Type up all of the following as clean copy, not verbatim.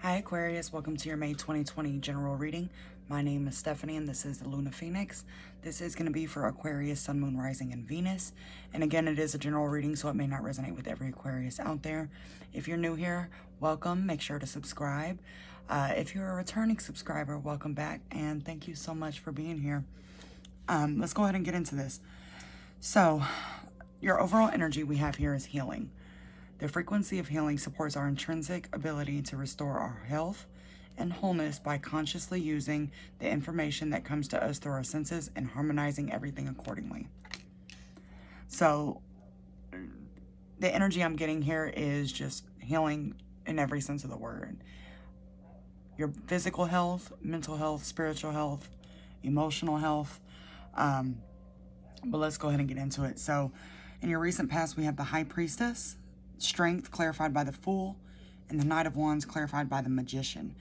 Hi Aquarius, welcome to your May 2020 general reading. My name is Stephanie and this is the Luna Phoenix. This is going to be for Aquarius, Sun, Moon, Rising, and Venus. And again, it is a general reading, so it may not resonate with every Aquarius out there. If you're new here, welcome. Make sure to subscribe. If you're a returning subscriber, welcome back and thank you so much for being here. Let's go ahead and get into this. So, your overall energy we have here is healing. The frequency of healing supports our intrinsic ability to restore our health and wholeness by consciously using the information that comes to us through our senses and harmonizing everything accordingly. So, the energy I'm getting here is just healing in every sense of the word. Your physical health, mental health, spiritual health, emotional health. But let's go ahead and get into it. So, in your recent past, we have the High Priestess, Strength clarified by the Fool, and the Knight of Wands clarified by the Magician.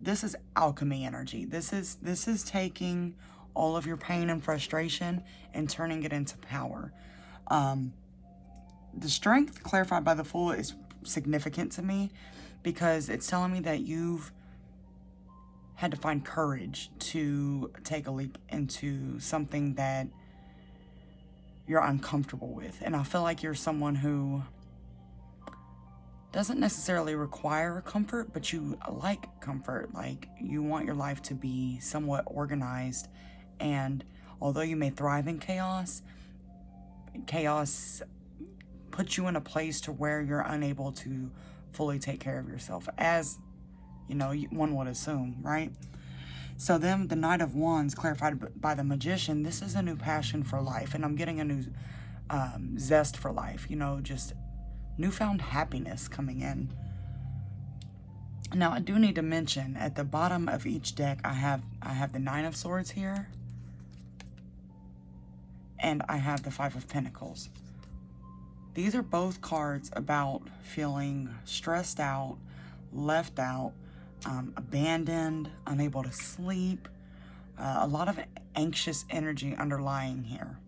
This is alchemy energy. This is taking all of your pain and frustration and turning it into power. The Strength clarified by the Fool is significant to me because it's telling me that you've had to find courage to take a leap into something that you're uncomfortable with. And I feel like you're someone who doesn't necessarily require comfort, but you like comfort. Like, you want your life to be somewhat organized. And although you may thrive in chaos, chaos puts you in a place to where you're unable to fully take care of yourself, as, you know, one would assume, right? So then the Knight of Wands clarified by the Magician, this is a new passion for life. And I'm getting a new zest for life, you know, just newfound happiness coming in. Now, I do need to mention at the bottom of each deck, I have the Nine of Swords here, and I have the Five of Pentacles. These are both cards about feeling stressed out, left out, abandoned, unable to sleep, a lot of anxious energy underlying here.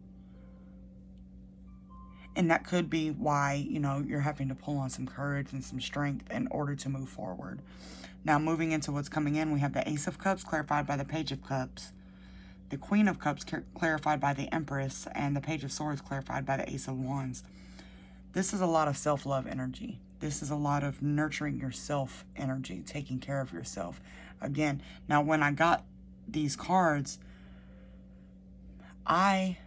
And that could be why, you know, you're having to pull on some courage and some strength in order to move forward. Now, moving into what's coming in, we have the Ace of Cups clarified by the Page of Cups, the Queen of Cups clarified by the Empress, and the Page of Swords clarified by the Ace of Wands. This is a lot of self-love energy. This is a lot of nurturing yourself energy, taking care of yourself. Again, now when I got these cards, I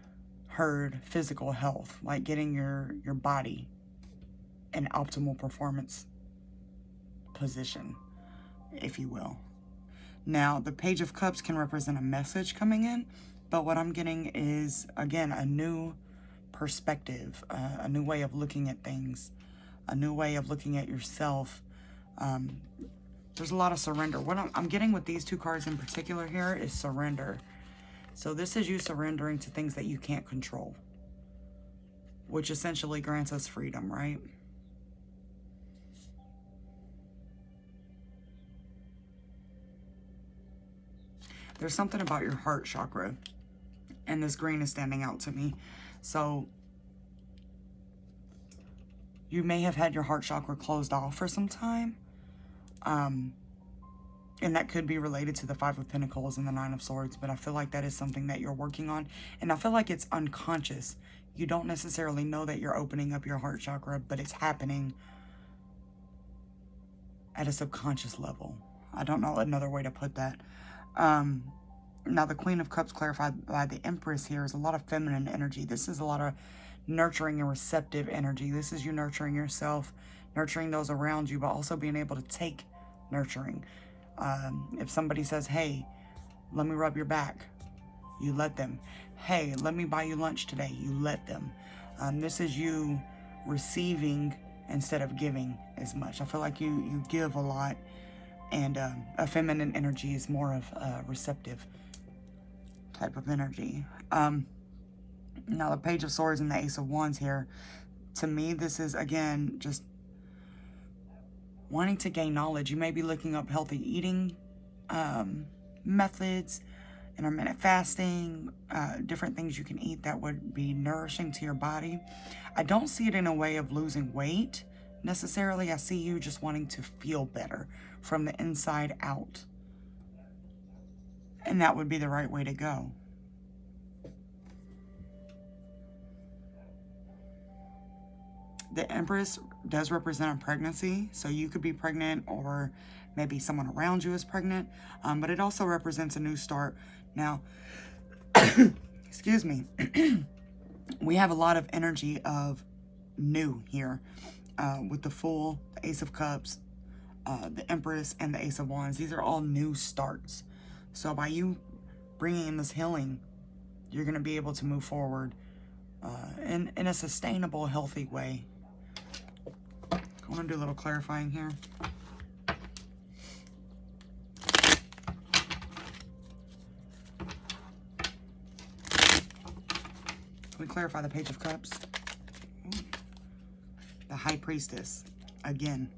heard physical health, like getting your body in optimal performance position, if you will. Now, the Page of Cups can represent a message coming in, but what I'm getting is, again, a new perspective, a new way of looking at things, a new way of looking at yourself. There's a lot of surrender. What I'm getting with these two cards in particular here is surrender. So this is you surrendering to things that you can't control, which essentially grants us freedom, right? There's something about your heart chakra, and this green is standing out to me. So you may have had your heart chakra closed off for some time. And that could be related to the Five of Pentacles and the Nine of Swords, but I feel like that is something that you're working on. And I feel like it's unconscious. You don't necessarily know that you're opening up your heart chakra, but it's happening at a subconscious level. I don't know another way to put that. Now, the Queen of Cups clarified by the Empress here is a lot of feminine energy. This is a lot of nurturing and receptive energy. This is you nurturing yourself, nurturing those around you, but also being able to take nurturing. If somebody says, hey, let me rub your back, you let them. Hey, let me buy you lunch today, you let them. This is you receiving instead of giving as much. I feel like you give a lot, and a feminine energy is more of a receptive type of energy. Now, the Page of Swords and the Ace of Wands here, to me, this is, again, just wanting to gain knowledge. You may be looking up healthy eating methods, intermittent fasting, different things you can eat that would be nourishing to your body. I don't see it in a way of losing weight necessarily. I see you just wanting to feel better from the inside out. And that would be the right way to go. The Empress does represent a pregnancy, so you could be pregnant or maybe someone around you is pregnant, but it also represents a new start. Now, excuse me, we have a lot of energy of new here with the Fool, the Ace of Cups, the Empress, and the Ace of Wands. These are all new starts. So by you bringing in this healing, you're going to be able to move forward in a sustainable, healthy way. I want to do a little clarifying here. Can we clarify the Page of Cups? The High Priestess. Again.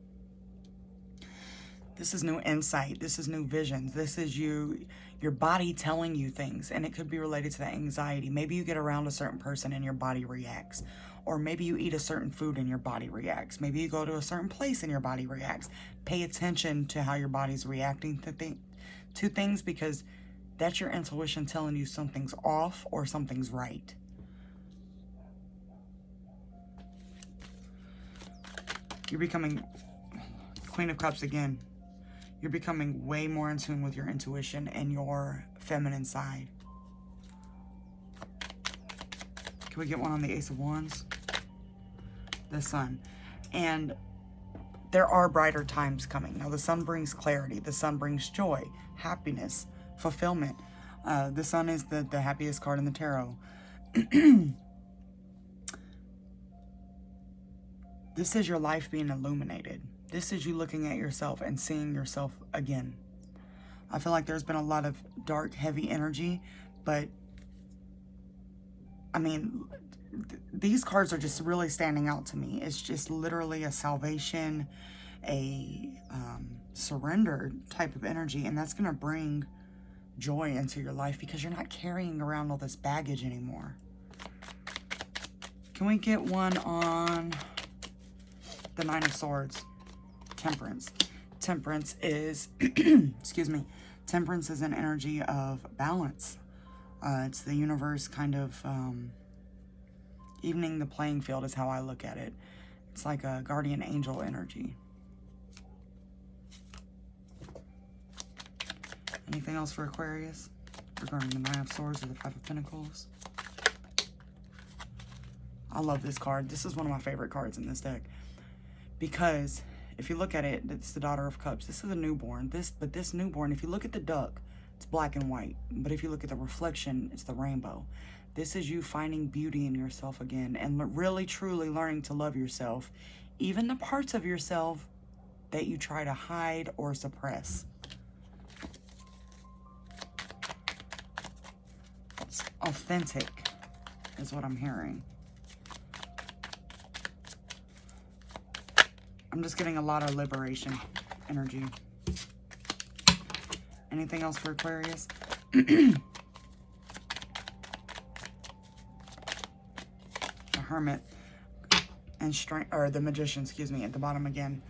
This is new insight. This is new visions. This is your body telling you things. And it could be related to the anxiety. Maybe you get around a certain person and your body reacts. Or maybe you eat a certain food and your body reacts. Maybe you go to a certain place and your body reacts. Pay attention to how your body's reacting to things, because that's your intuition telling you something's off or something's right. You're becoming Queen of Cups again. You're becoming way more in tune with your intuition and your feminine side. Can we get one on the Ace of Wands? The Sun. And there are brighter times coming. Now, the Sun brings clarity. The Sun brings joy, happiness, fulfillment. The Sun is the happiest card in the tarot. This is your life being illuminated. This is you looking at yourself and seeing yourself again. I feel like there's been a lot of dark, heavy energy, but I mean, these cards are just really standing out to me. It's just literally a salvation, a surrender type of energy, and that's going to bring joy into your life because you're not carrying around all this baggage anymore. Can we get one on the Nine of Swords? Temperance. Temperance is, excuse me, Temperance is an energy of balance. It's the universe kind of evening the playing field is how I look at it. It's like a guardian angel energy. Anything else for Aquarius regarding the Nine of Swords or the Five of Pentacles? I love this card. This is one of my favorite cards in this deck because if you look at it, it's the Daughter of Cups. This is a newborn. But this newborn, if you look at the duck, it's black and white. But if you look at the reflection, it's the rainbow. This is you finding beauty in yourself again and really, truly learning to love yourself, even the parts of yourself that you try to hide or suppress. It's authentic, is what I'm hearing. I'm just getting a lot of liberation energy. Anything else for Aquarius? The Hermit and Strength, or the Magician, excuse me, at the bottom again.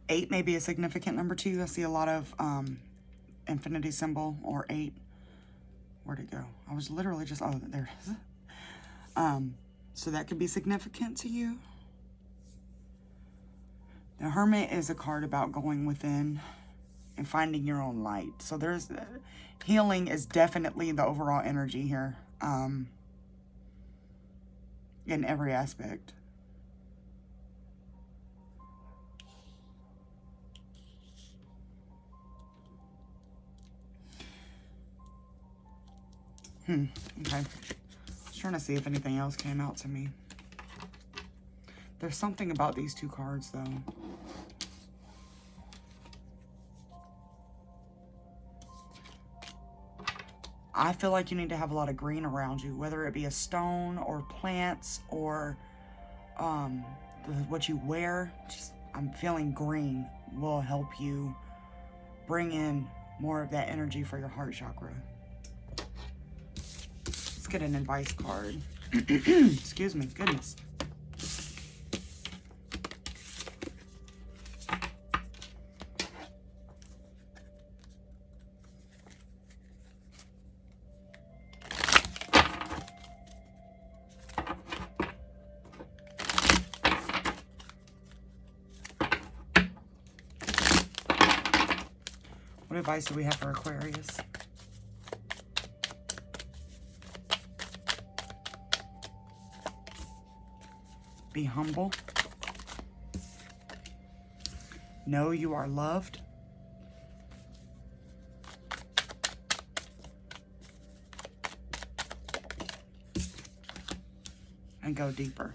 8 may be a significant number to you. I see a lot of infinity symbol or 8. Where'd it go? I was literally just, oh, there it is. So that could be significant to you. The Hermit is a card about going within and finding your own light. So there's healing is definitely the overall energy here, in every aspect. Okay. Just trying to see if anything else came out to me. There's something about these two cards, though. I feel like you need to have a lot of green around you, whether it be a stone or plants or what you wear. Just, I'm feeling green will help you bring in more of that energy for your heart chakra. Let's get an advice card. Excuse me, goodness. What advice do we have for Aquarius? Be humble. Know you are loved. And go deeper.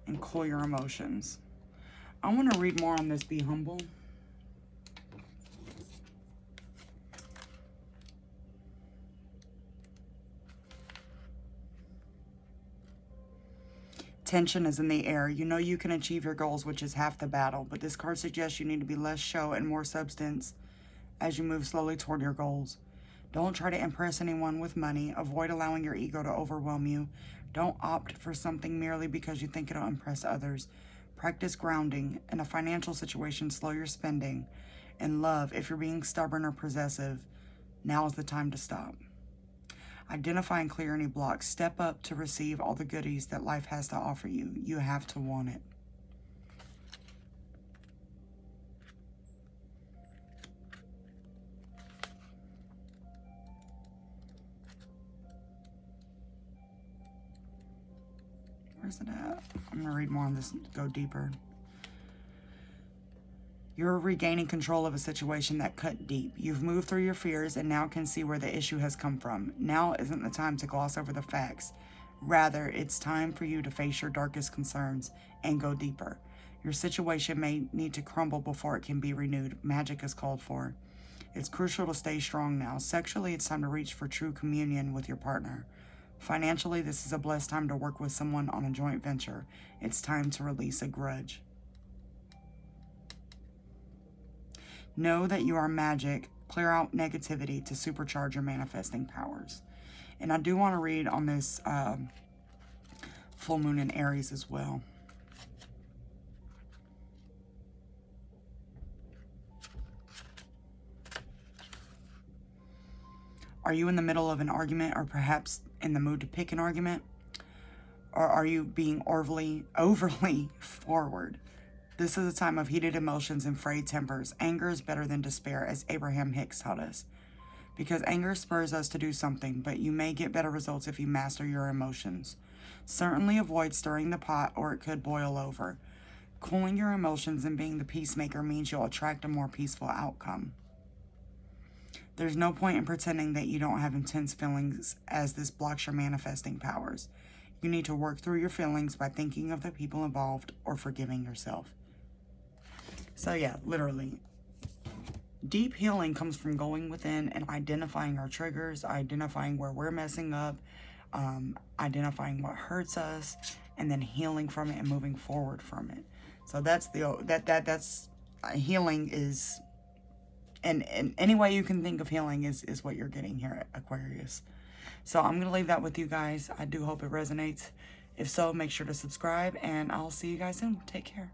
And cool your emotions. I want to read more on this. Be humble. Tension is in the air. You know you can achieve your goals, which is half the battle. But this card suggests you need to be less show and more substance as you move slowly toward your goals. Don't try to impress anyone with money. Avoid allowing your ego to overwhelm you. Don't opt for something merely because you think it'll impress others. Practice grounding. In a financial situation, slow your spending. In love, if you're being stubborn or possessive, now is the time to stop. Identify and clear any blocks. Step up to receive all the goodies that life has to offer you. You have to want it. Where's it at? I'm going to read more on this, go deeper. You're regaining control of a situation that cut deep. You've moved through your fears and now can see where the issue has come from. Now isn't the time to gloss over the facts. Rather, it's time for you to face your darkest concerns and go deeper. Your situation may need to crumble before it can be renewed. Magic is called for. It's crucial to stay strong now. Sexually, it's time to reach for true communion with your partner. Financially, this is a blessed time to work with someone on a joint venture. It's time to release a grudge. Know that you are magic. Clear out negativity to supercharge your manifesting powers. And I do want to read on this full moon in Aries as well. Are you in the middle of an argument, or perhaps in the mood to pick an argument? Or are you being overly forward? This is a time of heated emotions and frayed tempers. Anger is better than despair, as Abraham Hicks taught us. Because anger spurs us to do something, but you may get better results if you master your emotions. Certainly avoid stirring the pot, or it could boil over. Cooling your emotions and being the peacemaker means you'll attract a more peaceful outcome. There's no point in pretending that you don't have intense feelings, as this blocks your manifesting powers. You need to work through your feelings by thinking of the people involved or forgiving yourself. So yeah, literally, deep healing comes from going within and identifying our triggers, identifying where we're messing up, identifying what hurts us, and then healing from it and moving forward from it. So that's healing is, and any way you can think of healing is what you're getting here at Aquarius. So I'm going to leave that with you guys. I do hope it resonates. If so, make sure to subscribe, and I'll see you guys soon. Take care.